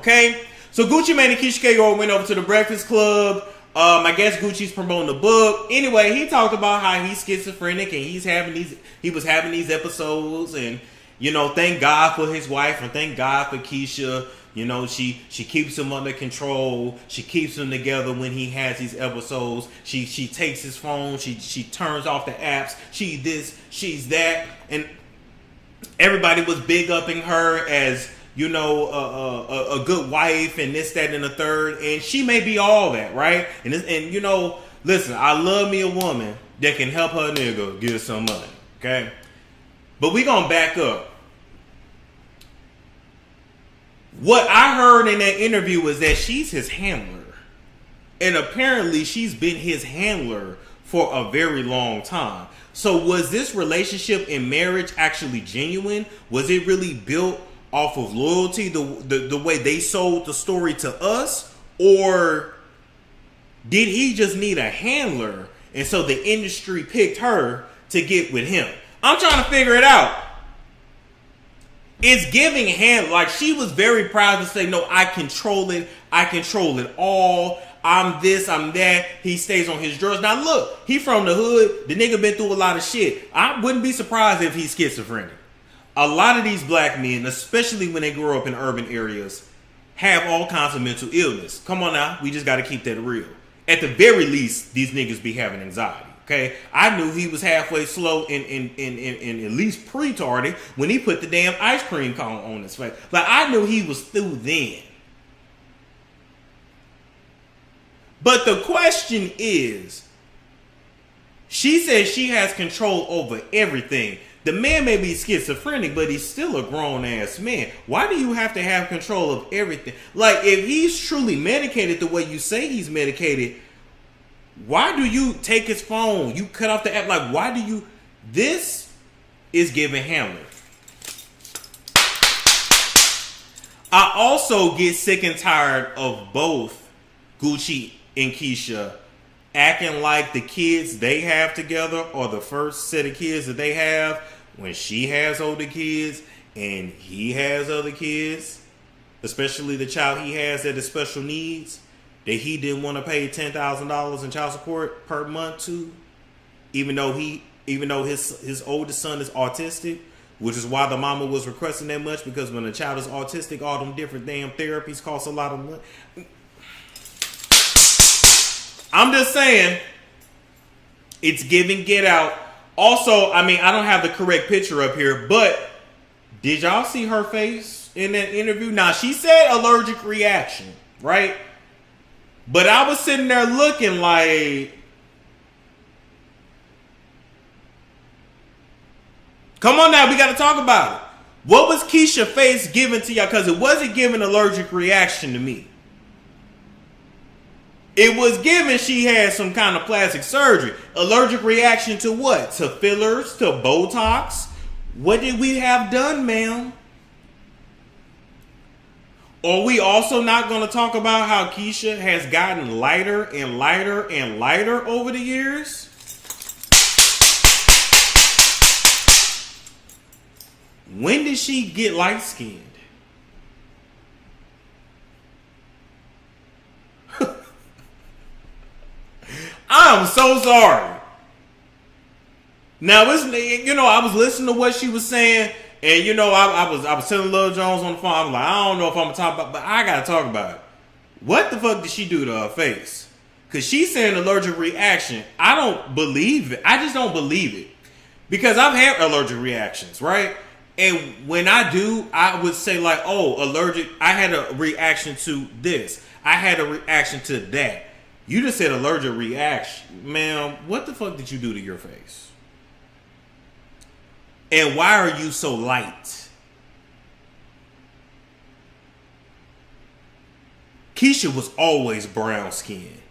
okay? So Gucci Mane and Keyshia Ka'oir went over to the Breakfast Club. I guess Gucci's promoting the book. Anyway, he talked about how he's schizophrenic and he was having these episodes, and you know, thank God for his wife and thank God for Keyshia. You know, she keeps him under control. She keeps him together when he has these episodes. She takes his phone. She turns off the apps. She this, she's that, and everybody was big upping her as, you know, a good wife and this, that, and the third. And she may be all that, right? And you know, listen, I love me a woman that can help her nigga get some money, okay? But we gonna back up. What I heard in that interview was that she's his handler. And apparently she's been his handler for a very long time. So was this relationship in marriage actually genuine? Was it really built off of loyalty, the way they sold the story to us? Or did he just need a handler and so the industry picked her to get with him? I'm trying to figure it out. It's giving hand, like she was very proud to say, no, I control it all. I'm this, I'm that. He stays on his drugs. Now look, he from the hood. The nigga been through a lot of shit. I wouldn't be surprised if he's schizophrenic. A lot of these black men, especially when they grow up in urban areas, have all kinds of mental illness. Come on now, we just got to keep that real. At the very least, these niggas be having anxiety. Okay, I knew he was halfway slow and at least pre-tardy when he put the damn ice cream cone on his face. Like, I knew he was through then. But the question is, she says she has control over everything. The man may be schizophrenic, but he's still a grown-ass man. Why do you have to have control of everything? Like, if he's truly medicated the way you say he's medicated, why do you take his phone? You cut off the app. Like, why do you? This is giving handler. I also get sick and tired of both Gucci and Keyshia acting like the kids they have together are the first set of kids that they have when she has older kids and he has other kids, especially the child he has that is special needs, that he didn't want to pay $10,000 in child support per month to, even though his oldest son is autistic, which is why the mama was requesting that much, because when a child is autistic, all them different damn therapies cost a lot of money. I'm just saying, it's giving Get Out. Also, I mean, I don't have the correct picture up here, but did y'all see her face in that interview? Now, she said allergic reaction, right? But I was sitting there looking like, come on now, we got to talk about it. What was Keyshia's face giving to y'all? Because it wasn't giving allergic reaction to me. It was given she had some kind of plastic surgery. Allergic reaction to what? To fillers? To Botox? What did we have done, ma'am? Are we also not going to talk about how Keyshia has gotten lighter and lighter and lighter over the years? When did she get light-skinned? I'm so sorry. Now, it's, you know, I was listening to what she was saying, and you know, I was telling Lil Jones on the phone. I was like, I don't know if I'm gonna talk about, but I gotta talk about it. What the fuck did she do to her face? Because she's saying allergic reaction. I don't believe it. I just don't believe it, because I've had allergic reactions, right? And when I do, I would say like, oh, allergic. I had a reaction to this. I had a reaction to that. You just said allergic reaction. Ma'am, what the fuck did you do to your face? And why are you so light? Keyshia was always brown skinned.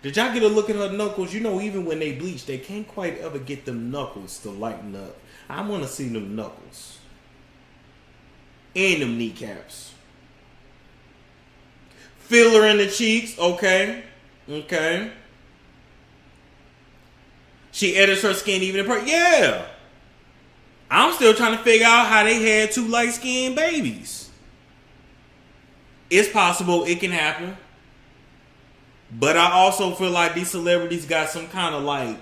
Did y'all get a look at her knuckles? You know, even when they bleach, they can't quite ever get them knuckles to lighten up. I want to see them knuckles. And them kneecaps. Filler in the cheeks, okay. Okay. She edits her skin even in person. Yeah. I'm still trying to figure out how they had two light-skinned babies. It's possible it can happen. But I also feel like these celebrities got some kind of like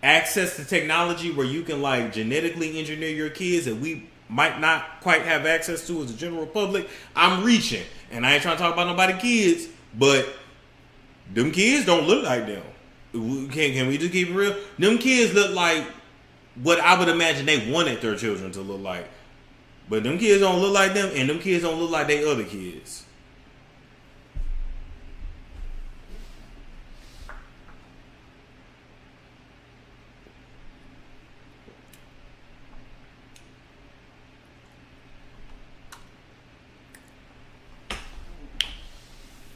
access to technology where you can like genetically engineer your kids that we might not quite have access to as a general public. I'm reaching, and I ain't trying to talk about nobody kids, but them kids don't look like them. Can we just keep it real? Them kids look like what I would imagine they wanted their children to look like. But them kids don't look like them, and them kids don't look like they other kids.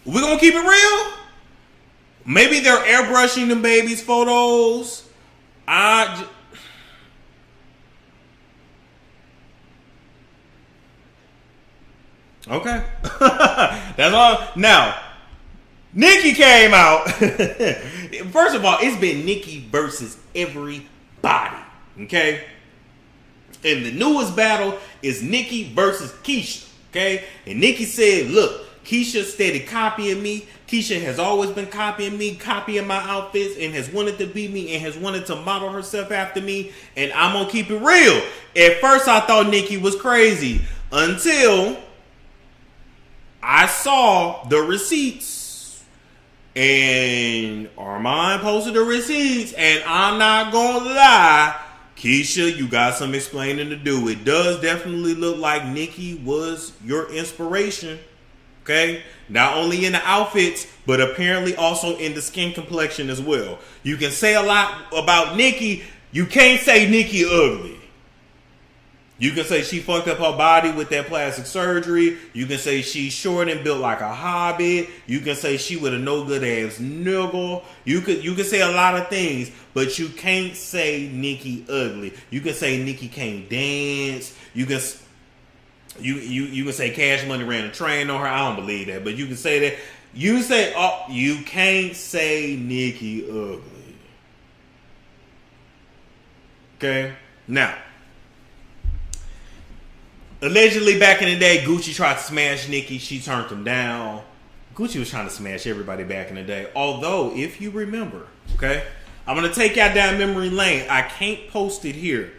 We're gonna keep it real. Maybe they're airbrushing them babies' photos. Okay. That's all. Now, Nicki came out. First of all, it's been Nicki versus everybody. Okay? And the newest battle is Nicki versus Keyshia. Okay? And Nicki said, look, Keyshia steady copying me. Keyshia has always been copying me, copying my outfits, and has wanted to be me and has wanted to model herself after me. And I'm going to keep it real. At first, I thought Nicki was crazy until I saw the receipts. And Armand posted the receipts. And I'm not going to lie, Keyshia, you got some explaining to do. It does definitely look like Nicki was your inspiration. Okay? Not only in the outfits, but apparently also in the skin complexion as well. You can say a lot about Nicki. You can't say Nicki ugly. You can say she fucked up her body with that plastic surgery. You can say she's short and built like a hobbit. You can say she with a no good ass niggle. You can say a lot of things, but you can't say Nicki ugly. You can say Nicki can't dance. You can say Cash Money ran a train on her. I don't believe that, but you can say that. You can't say Nicki ugly. Okay? Now, allegedly back in the day, Gucci tried to smash Nicki. She turned him down. Gucci was trying to smash everybody back in the day. Although, if you remember, okay, I'm going to take y'all down memory lane. I can't post it here.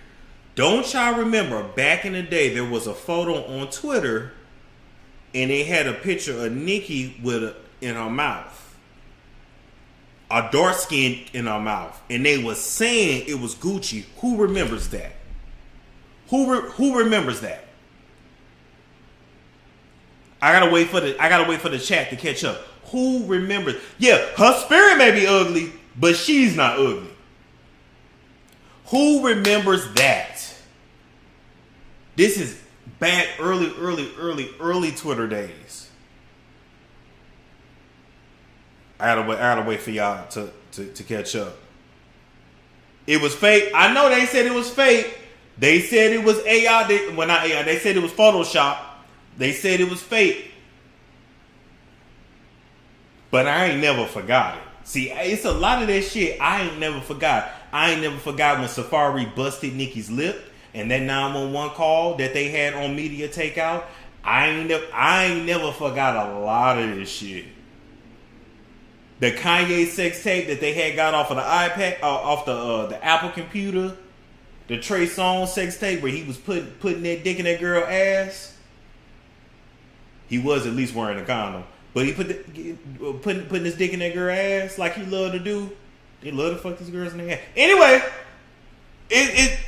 Don't y'all remember, back in the day, there was a photo on Twitter, and it had a picture of Nicki in her mouth. A dark skin in her mouth. And they was saying it was Gucci. Who remembers that? Who remembers that? I gotta wait for the chat to catch up. Who remembers? Yeah, her spirit may be ugly, but she's not ugly. Who remembers that? This is back early Twitter days. I gotta wait for y'all to catch up. It was fake. I know they said it was fake. They said it was AI. They said it was Photoshop. They said it was fake. But I ain't never forgot it. See, it's a lot of that shit I ain't never forgot. I ain't never forgot when Safari busted Nicki's lip and that 911 call that they had on media takeout. I ain't never forgot a lot of this shit. The Kanye sex tape that they had got off of the iPad, off the Apple computer. The Trey Songz sex tape where he was putting that dick in that girl's ass. He was at least wearing a condom. But he putting his dick in that girl's ass like he loved to do. They love to fuck these girls in the ass. Anyway, it's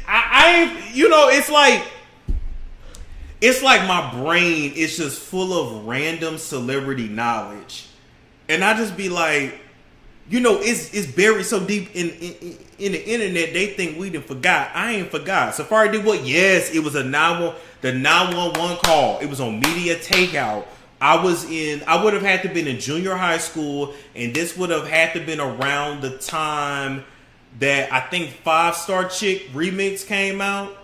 like my brain is just full of random celebrity knowledge. And I just be like, it's buried so deep in the internet, they think we done forgot. I ain't forgot. Safari did what? Yes, it was the 911 call. It was on media takeout. I would have had to been in junior high school, and this would have had to been around the time that I think 5 Star Chick remix came out.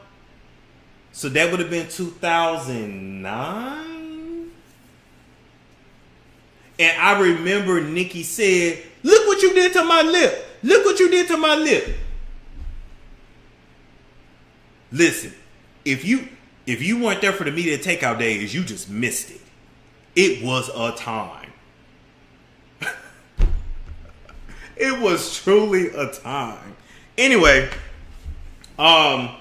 So that would have been 2009. And I remember Nicki said, "Look what you did to my lip. Look what you did to my lip." Listen, if you weren't there for the media takeout days, you just missed it. It was a time. It was truly a time. Anyway, but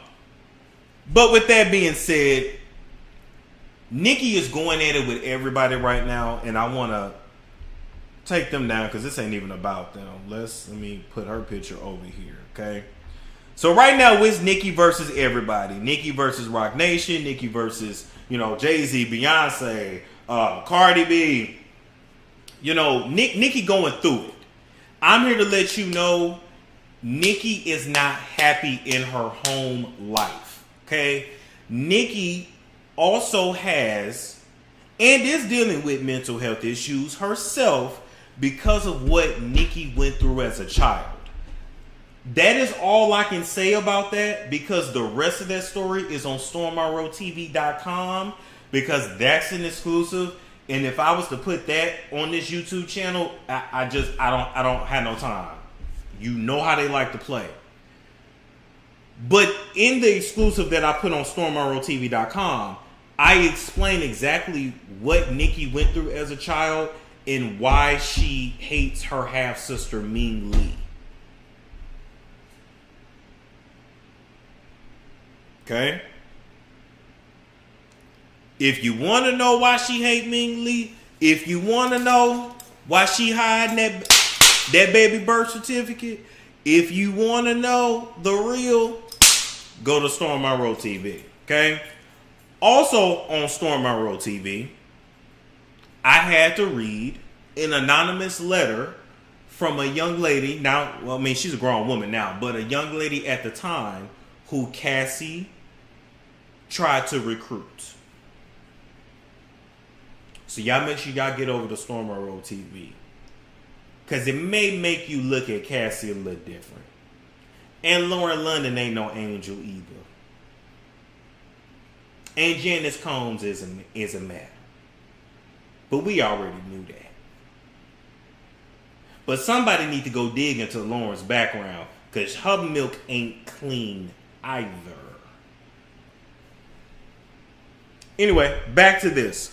with that being said, Nicki is going at it with everybody right now, and I want to take them down because this ain't even about them. Let me put her picture over here, okay? So right now it's Nicki versus everybody. Nicki versus Roc Nation. Nicki versus, Jay-Z, Beyonce, Cardi B. Nicki going through it. I'm here to let you know Nicki is not happy in her home life, okay? Nicki also has and is dealing with mental health issues herself because of what Nicki went through as a child. That is all I can say about that, because the rest of that story is on stormmonroeTV.com, because that's an exclusive. And if I was to put that on this YouTube channel, I don't have no time. You know how they like to play. But in the exclusive that I put on stormmonroeTV.com, I explain exactly what Nicki went through as a child and why she hates her half-sister Ming Lee. Okay? If you want to know why she hates Ming Lee, if you want to know why she hiding that baby birth certificate, if you want to know the real, go to Storm Monroe TV. Okay? Also on Storm Monroe TV, I had to read an anonymous letter from a young lady. Now, well, I mean, she's a grown woman now, but a young lady at the time who Cassie tried to recruit. So y'all make sure y'all get over to Storm Monroe TV, because it may make you look at Cassie a little different. And Lauren London ain't no angel either. And Janice Combs isn't mad. But we already knew that. But somebody need to go dig into Lauren's background, because her milk ain't clean either. Anyway, back to this.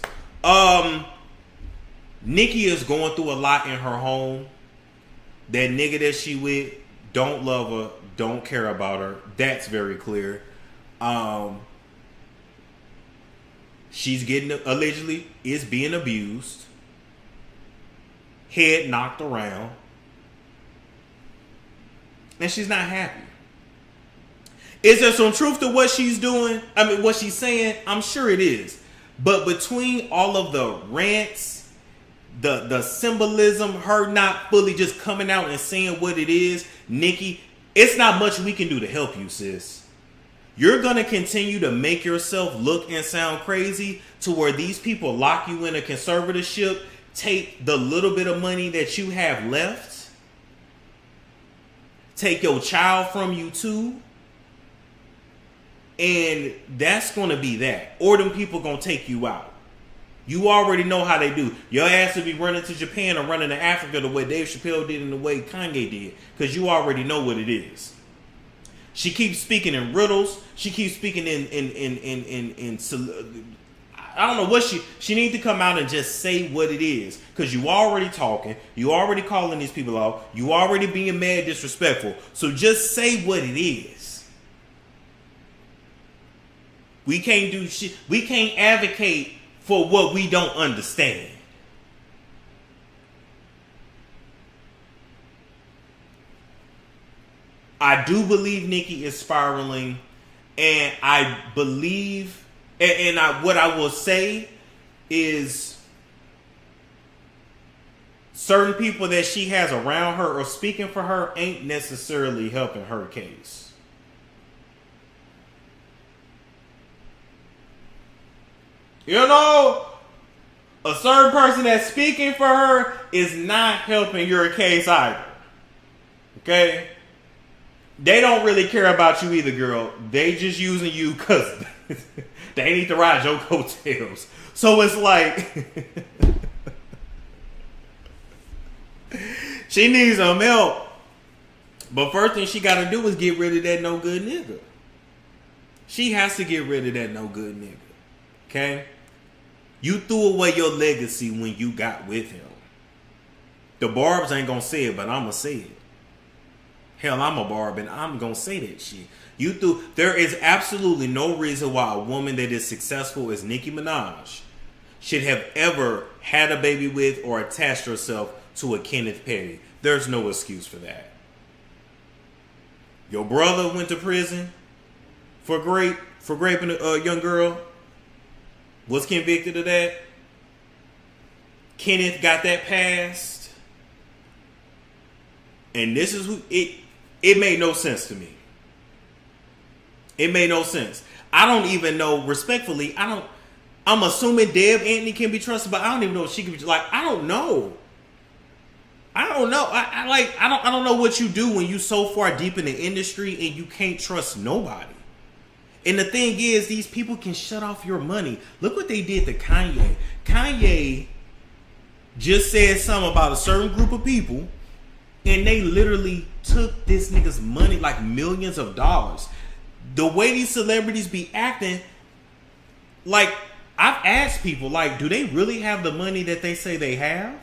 Nicki is going through a lot in her home. That nigga that she with don't love her, don't care about her. That's very clear. She's allegedly is being abused. Head knocked around. And she's not happy. Is there some truth to what she's doing? I mean, what she's saying? I'm sure it is. But between all of the rants, the symbolism, her not fully just coming out and saying what it is, Nicki, it's not much we can do to help you, sis. You're going to continue to make yourself look and sound crazy to where these people lock you in a conservatorship, take the little bit of money that you have left, take your child from you too. And that's going to be that. Or them people going to take you out. You already know how they do. Your ass will be running to Japan or running to Africa the way Dave Chappelle did and the way Kanye did. Because you already know what it is. She keeps speaking in riddles. She keeps speaking in I don't know what she needs to come out and just say what it is. Because you already talking. You already calling these people out. You already being mad disrespectful. So just say what it is. We can't do shit. We can't advocate for what we don't understand. I do believe Nicki is spiraling, and I believe, what I will say is, certain people that she has around her or speaking for her ain't necessarily helping her case. You know, a certain person that's speaking for her is not helping your case either. Okay? They don't really care about you either, girl. They just using you because they need to ride your coattails. So it's like, she needs some help. But first thing she got to do is get rid of that no good nigga. She has to get rid of that no good nigga. Okay? You threw away your legacy when you got with him. The Barbs ain't gonna say it, but I'ma say it. Hell, I'm a Barb and I'm gonna say that shit. There is absolutely no reason why a woman that is successful as Nicki Minaj should have ever had a baby with or attached herself to a Kenneth Perry. There's no excuse for that. Your brother went to prison for raping a young girl. Was convicted of that. Kenneth got that passed. And this is who it made no sense to me. It made no sense. I don't even know, respectfully, I'm assuming Deb Antony can be trusted, but I don't even know if she can be, like, I don't know. I don't know. I don't know what you do when you so far deep in the industry and you can't trust nobody. And the thing is, these people can shut off your money. Look what they did to Kanye. Kanye just said something about a certain group of people, and they literally took this nigga's money, like millions of dollars. The way these celebrities be acting, like, I've asked people, like, do they really have the money that they say they have?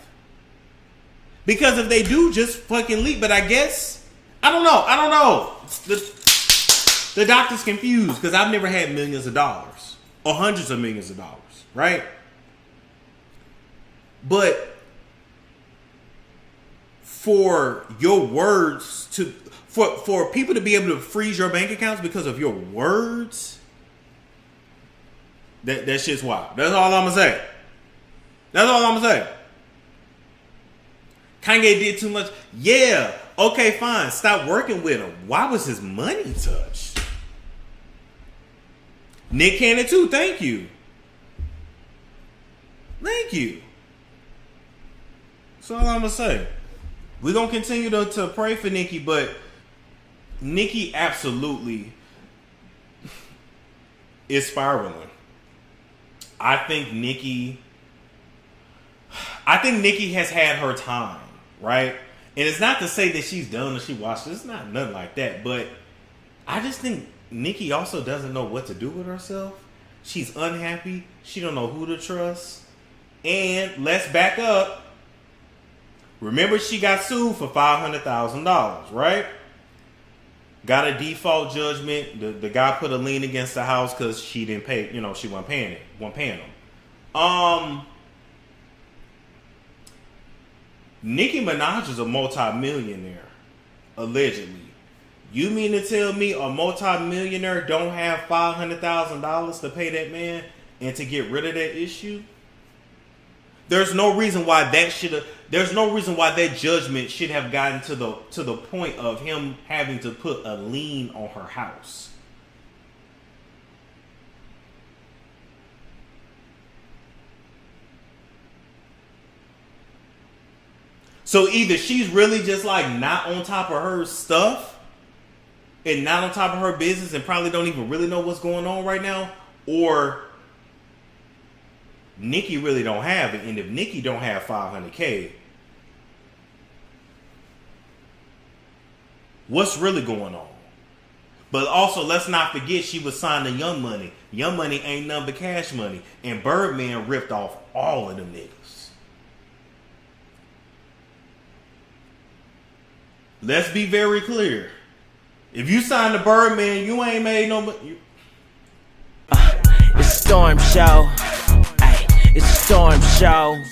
Because if they do, just fucking leave. But I guess, I don't know. The doctor's confused because I've never had millions of dollars or hundreds of millions of dollars, right? But for your words for people to be able to freeze your bank accounts because of your words, that shit's wild. That's all I'm gonna say. Kanye did too much. Yeah, okay, fine. Stop working with him. Why was his money touched? Nick Cannon too. Thank you. That's all I'm gonna say. We're gonna continue to pray for Nicki, but Nicki absolutely is spiraling. I think Nicki has had her time, right? And it's not to say that she's done or she watched it. It's not nothing like that. But I just think Nicki also doesn't know what to do with herself. She's unhappy. She don't know who to trust. And let's back up. Remember, she got sued for $500,000, right? Got a default judgment. The guy put a lien against the house because she didn't pay. You know, she wasn't paying him. Nicki Minaj is a multi-millionaire, allegedly. You mean to tell me a multi-millionaire don't have $500,000 to pay that man and to get rid of that issue? There's no reason why that judgment should have gotten to the point of him having to put a lien on her house. So either she's really just like not on top of her stuff and not on top of her business and probably don't even really know what's going on right now, or Nicki really don't have it. And if Nicki don't have $500K, what's really going on? But also, let's not forget she was signed to Young Money. Young Money ain't nothing but Cash Money. And Birdman ripped off all of them niggas. Let's be very clear. If you signed to Birdman, you ain't made no money. It's a storm show. Ay, it's a storm show.